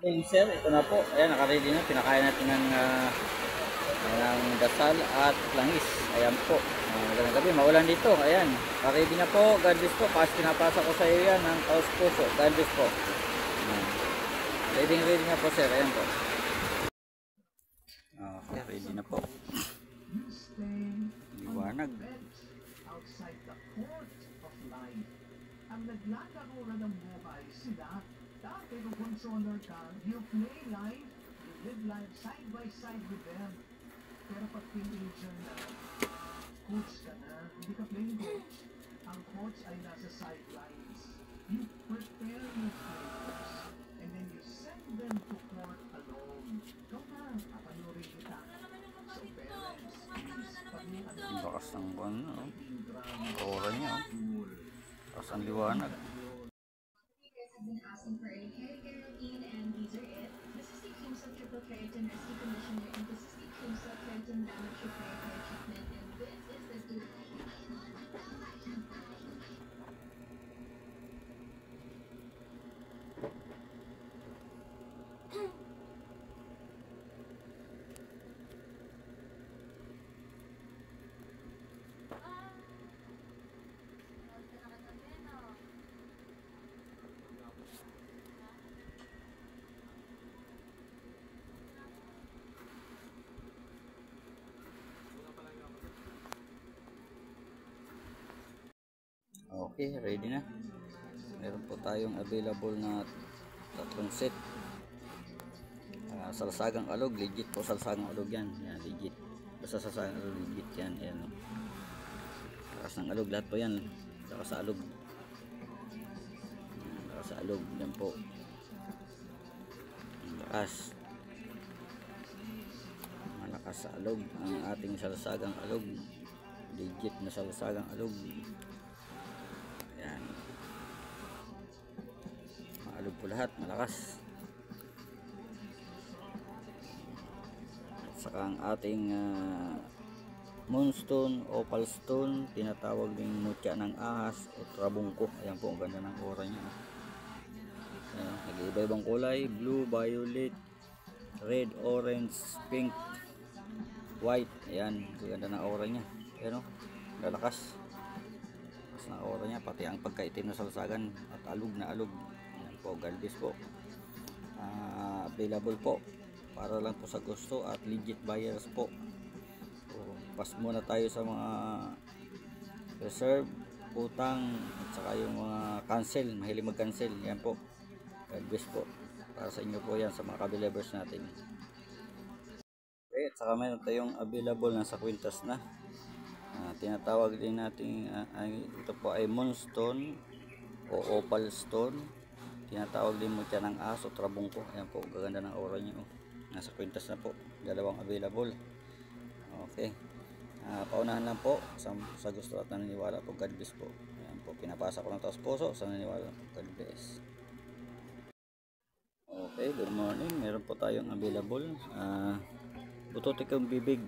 Hey, sir, ito na po. Ayan, nakaready na. Pinakain natin ng dasal at langis. Ayan po. Magandang gabi. Maulan dito. Ayan. Nakaready na po. God bless po. Pinapasa ko sa iyo yan ng taos puso. God bless po. Ready na po, sir. Ayan po. Okay, ready na po. Liwanag. Outside the court of life. Ang naglalaro na ng buhay sila. Pero controller ka, you play life, you live life side by side with them. Pero pag teenager na, coach ka na, hindi ka playing coach. Ang coach ay nasa sidelines. You prepare your players, and then you send them to court alone. Ikaw na, papanurin kita. So parents, please, pag may Ang bakas ng ano, oras niya. Bakas ang liwanag. Have been asking for a hair keratin, and these are it. The Cystic Cream Silk Triple Keratin Rescue Conditioner and the Cystic Cream Silk Keratin Damage Repair Hair Treatment, and this is the dupe. Okay, ready na. Meron po tayong available na tatlong set. Salsagang alog, legit po salsagang alog yan. Yan, legit. Basta salsagang alog, legit yan. Ayan, no? Lakas ng alog, lahat po yan. Lakas sa alog. Lakas sa alog, yan po. Lakas. Malakas sa alog ang ating salsagang alog. Legit na salsagang alog. Ayan. Maalog po lahat, malakas. At saka ang ating moonstone, opal stone, tinatawag din mutya ng ahas o trabungko. Ayan po, ang ganda ng aura niya. Ayan, nag-iiba-ibang kulay, blue, violet, red, orange, pink, white. Ayan, ang ganda ng aura niya. Ayan o, lalakas na aura niya, pati ang pagkaitim na salsagan at alog na alog. Yan po, galbis po. Available po para lang po sa gusto at legit buyers po. So, pas muna tayo sa mga reserve, utang at saka yung mga cancel, mahilig mag cancel. Yan po, galbis po para sa inyo po yan, sa mga kabilebers natin. Okay, at saka meron tayong available na sa kwintas na. Tinatawag din natin ito po ay moonstone o opal stone. Tinatawag din mo siya ng aso, trabungko. Ayan po, gaganda ng aura niyo. Nasa kwintas na po, dalawang available. Okay, paunahan lang po sa gusto at naniniwala po. God bless po. Ayan po, pinapasa ko ng taos puso sa naniniwala po. God bless. Okay, good morning. Meron po tayong available buto tikong bibig.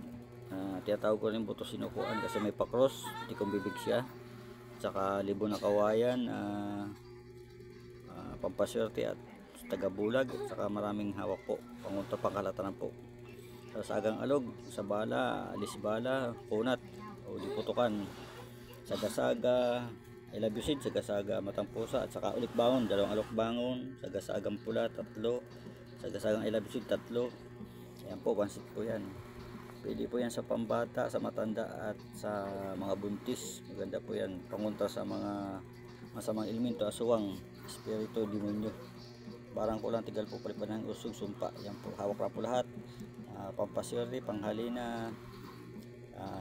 Tinatawag ko rin buto sinukuan kasi may pakros, tikong bibig siya. Tsaka libo na kawayan, pampaswerte at tagabulag. Tsaka maraming hawak po, pangunta pangkalatanan po. Sasagang alog, sa bala, alisbala, punat o diputukan, sagasaga, I love you seed, sagasaga matang pusa, at saka ulit bangon, dalawang alok bangon, sagasagang pula, 3, sagasagang I love you seed, 3. Ayan po, pansit po yan. Pwede po yan sa pambata, sa matanda at sa mga buntis. Maganda po yan, pangontra sa mga masamang elemento, aswang, espiritu, demonyo. Barang ko lang, tigal po palipan ng usog, sumpa. Yan po, hawak lang po lahat. Pampaswerte, panghalina,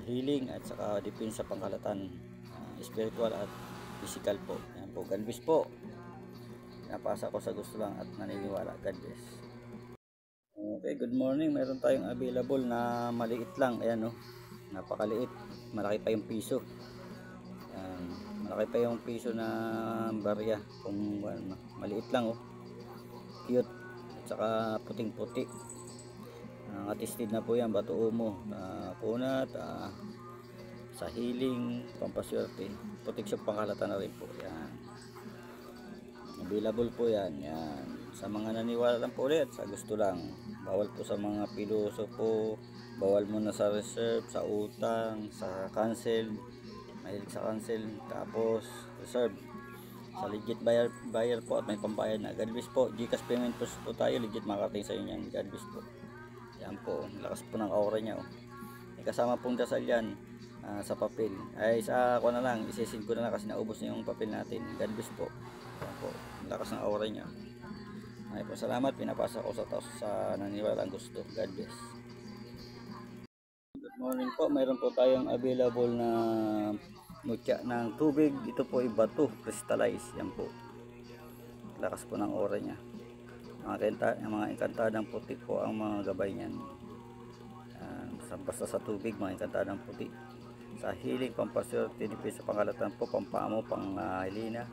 healing at saka depensa, pangkalatan, spiritual at physical po. Yan po, galbis po. Napasa ko sa gusto lang at naniniwala. God bless. Okay, good morning. Meron tayong available na maliit lang. Ayan, napakaliit. Malaki pa yung piso. Ayan, malaki pa yung piso na barya. Kung maliit lang, cute. At saka puting-puti. Attested na po yan, bato umo, kunat, sa healing, pampaswerte, protection, pangkalatan na rin po. Yan, available po yan. Yan, Sa mga naniwala lang po ulit, sa gusto lang. Bawal po sa mga pilosopo, bawal muna sa reserve, sa utang, sa cancel, mahilig sa cancel, tapos reserve. Sa legit buyer po at may pambayad na. God bless po. Gcash payment po tayo, legit makarating sa inyo yan. God bless po. Yan po, lakas po ng aura niya. May kasama pong dasal yan. Sa papel ay sa ako na lang, isisin ko na lang kasi naubos na yung papel natin. God bless po. Yan po, lakas ng aura niya. Ay po, salamat, pinapasa ko sa naniwalang gusto. God bless. Good morning po, mayroon po tayong available na mutya ng tubig. Ito po ay bato, crystallize. Yan po, lakas po ng aura niya. Mga inkantadang puti po ang mga gabay niyan. Basta sa tubig, mga inkantadang puti. Sa healing, pampaswerte, sa pangalatan po, pampamo, panghilina.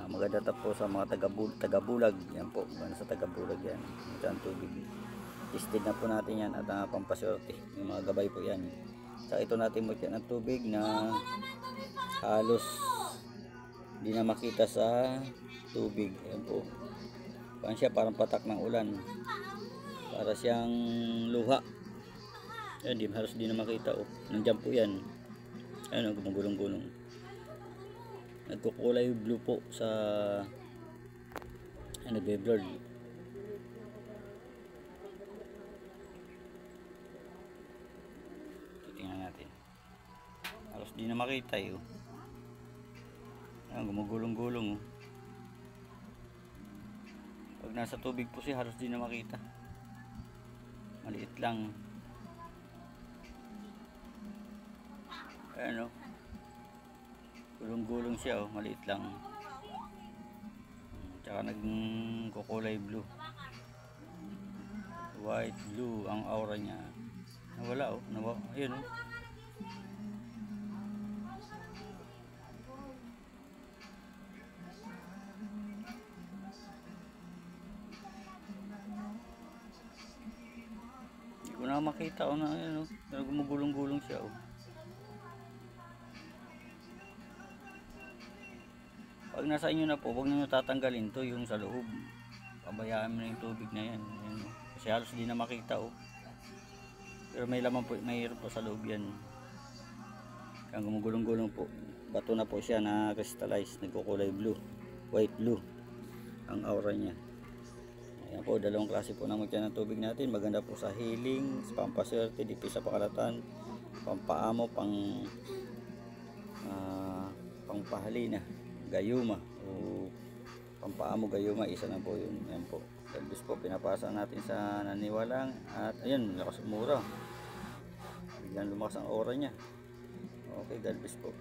Maganda po sa mga tagabulag. Yan po, maganda sa tagabulag yan. Ito ang tubig. Tested na po natin yan at pampaswerte. Yung mga gabay po yan. Sa ito natin mutya ng tubig na halos di na makita sa tubig. Yan po. Siya parang patak ng ulan. Para siyang luha. Yan, halos di na makita. Nandiyan po yan. Ayun, gumagulong-gulong. Nagkukulay blue po sa nagbe-blur. Tingnan natin. Halos di na makita yun. Ayun, gumagulong-gulong. Pag nasa tubig po siya, halos di na makita. Maliit lang. Ayan, gulong-gulong siya, maliit lang. Tsaka nagkukulay blue, white blue ang aura niya. Nawala ayun. Hindi ko na makita na ayun, gumugulong-gulong siya. Pag nasa inyo na po, huwag nyo tatanggalin to, yung sa loob. Pabayaan mo na yung tubig na yan. Kasi halos di na makita. Pero may laman po, mayroon po sa loob yan. Kaya gumugulong-gulong po. Bato na po siya na crystallize, nagkukulay blue, white blue ang aura niya. Ayan po, dalawang klase po naman dyan ng tubig natin. Maganda po sa healing, sa pampaswerte, dipis sa pakalatan, pampaamo, pangpahalina, gayuma o pampaamo gayuma, isa na po yun. Yan po, kalbis po, pinapasa natin sa naniwalang at ayun, lakas mura, biglang lumakas ang aura niya. Okay, kalbis po.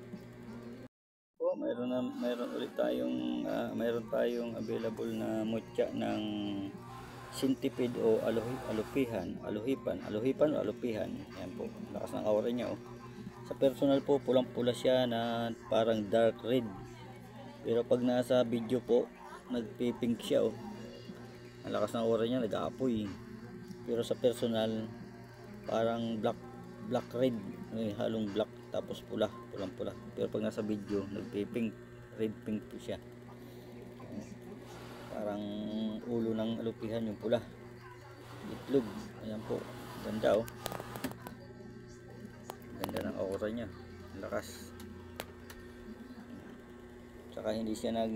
Mayroon ulit tayong mayroon tayong available na mutya ng centipede o aluhipan. Yan po, lakas ng aura niya. Sa personal po, pulang-pula siya na parang dark red. Pero pag nasa video po, nagpipink siya. Ang lakas ng aura niya, nag-aapoy. Pero sa personal, parang black red, may halong black tapos pulang-pula. Pero pag nasa video, nagpipink, red pink po siya. Parang ulo ng alupihan yung pula. Itlog. Ayan po, ganda. Ganda ng aura niya, lakas. Saka hindi siya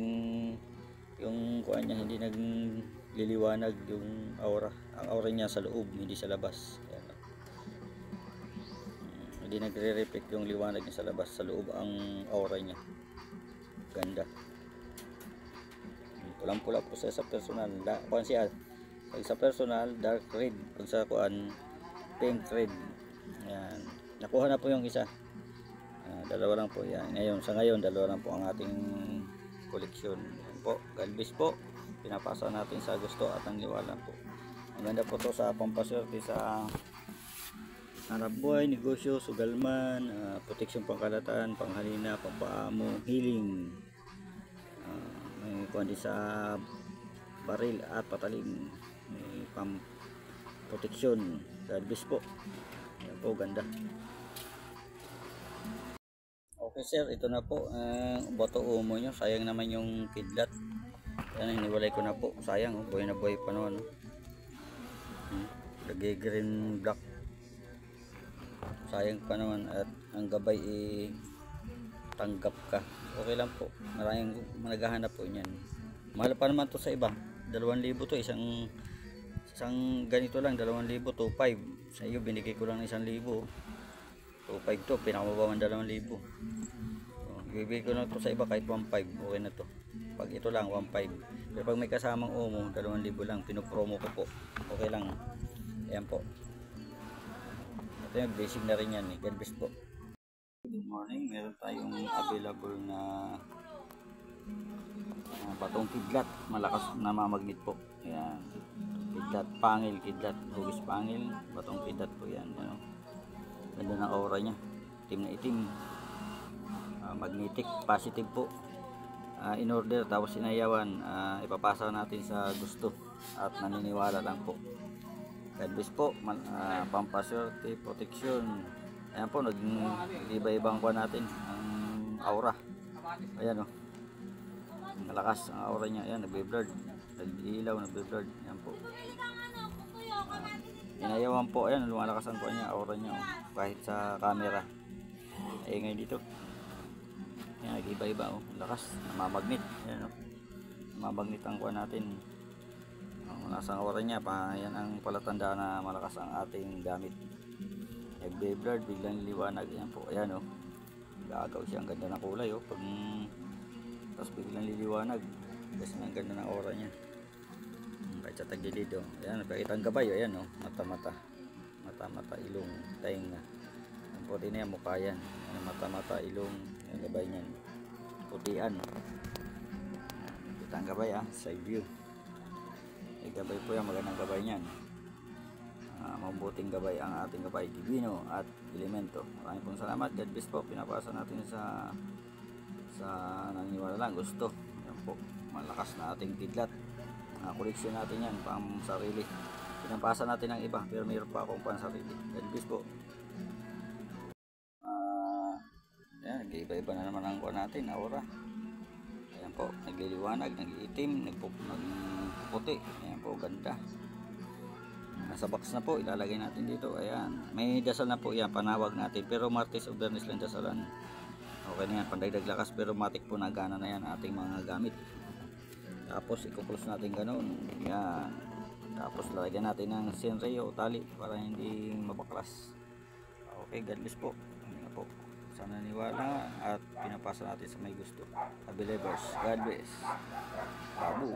yung kuha niya, hindi nagliliwanag yung aura. Ang aura niya sa loob, hindi sa labas. Hindi nagre-reflect yung liwanag niya sa labas, sa loob ang aura niya. Ganda. Pulang-pula po siya sa personal. Kuan siya, pag sa personal, dark red. Pag sa kuan, pink red. Ayan. Nakuha na po yung isa. Dalawa lang po yan. Sa ngayon, dalawa lang po ang ating koleksyon. Po, galbis po. Pinapasa natin sa gusto at ang liwala po. Ang ganda po to sa pampaswerte sa hanap buhay, negosyo, sugalman, proteksyon pangkalatan, panghalina, pampaamo, healing. May kundi sa baril at patalim. May proteksyon. Galbis po. Yan po, ganda. Okay sir, ito na po. Boto umo nyo. Sayang naman yung kidlat. Yan, hiniwalay ko na po. Sayang, oh, buhay na buhay pa naman. Lagi green black. Sayang pa naman at ang gabay tanggap ka. Okay lang po. Maraming naghahanap po niyan. Mahal pa naman to sa iba. 2,000 to, isang ganito lang, 2,000, 2,500. Sa iyo binigay ko lang ng 1,000. 2,500 to, pinakamababa ng 2,000. Ibibigay ko na to sa iba kahit 1,500. Okay na to. Pag ito lang 1,500. Pero pag may kasamang omo, 2,000 lang, pinopromo ko po. Okay lang. Ayan po. Ito yung basic na rin yan. God bless po. Good morning. Meron tayong available na batong kidlat. Malakas na mamagnet po. Ayan. Kidlat, pangil, kidlat, hugis pangil. Batong kidlat po yan. Ano? Ganda ng aura nya. Itim na itim. Magnetic, positive po. In order, tapos inayawan. Ipapasa natin sa gusto. At naniniwala lang po. God bless po, pampaswerte, protection. Ayan po, nag-iba-ibang pa natin ang aura. Ayan o, malakas ang aura niya. Ayan, nagbe-blurred, nag-ilaw, nagbe-blurred. Ayan po, inayawan po. Ayan, lumalakas ang niya, aura niya o, kahit sa camera. Ayan ngayon dito. Ayan, nag-iba-iba o, lakas, namamagnet. Ayan o, namamagnet ang kuha natin. Nasang aura niya pa, yan ang palatandaan na malakas ang ating gamit. Nagbe-blurred, biglang liwanag. Yan po, ayan o, gagaw siya. Ang ganda ng kulay o, tapos biglang liliwanag kasi ang ganda ng aura niya. Kahit sa tagilid o, ayan, pakita ang gabay o, ayan o, mata-mata, ilong, tainga. Ang puti na yan, mukha yan. Mata-mata, ilong, ang gabay niyan, putian. Kita ang gabay side view. Gabay po yan, magandang gabay niyan. Mabuting gabay ang ating gabay, divino at elemento. Maraming pong salamat. God bless po. Pinapasa natin sa naniniwala lang, gusto. Yan po, malakas na ating kidlat. Koleksyon natin yan, pang sarili. Pinapasa natin ang iba, pero mayroon pa akong pang sarili. God bless po. Yan, nag-iba-iba na naman ang kuha natin, aura. Ayan po, nagliliwanag, nag-iitim, nagpuputi. Ayan po, ganda. Nasa box na po, ilalagay natin dito. Ayan, may dasal na po yan, panawag natin. Pero Martes o Bernes lang dasalan. Okay na yan, pandagdag lakas. Pero matik po nagana na yan ating mga gamit. Tapos ikuklose natin ganun. Ayan. Tapos lalagyan natin ng senryo o tali para hindi mabaklas. Okay, God bless po. Ayan po. Sana niwala at pinapasa natin sa may gusto. Believers, God bless. Babu.